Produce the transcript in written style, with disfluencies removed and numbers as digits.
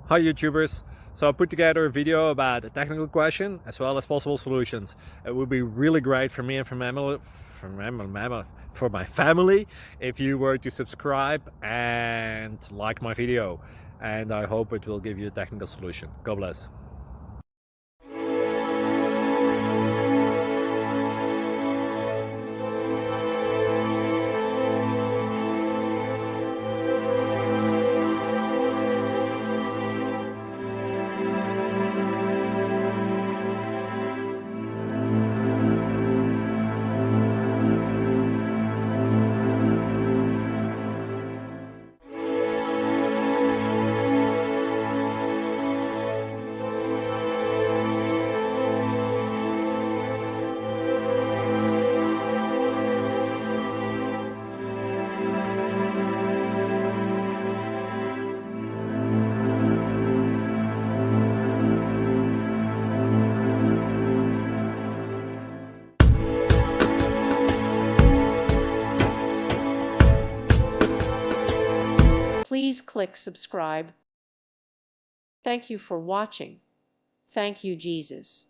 Hi YouTubers! So I put together a video about a technical question as well as possible solutions. It would be really great for me and for my family if you were to subscribe and like my video, and I hope it will give you a technical solution. God bless. Please click subscribe. Thank you for watching. Thank you, Jesus.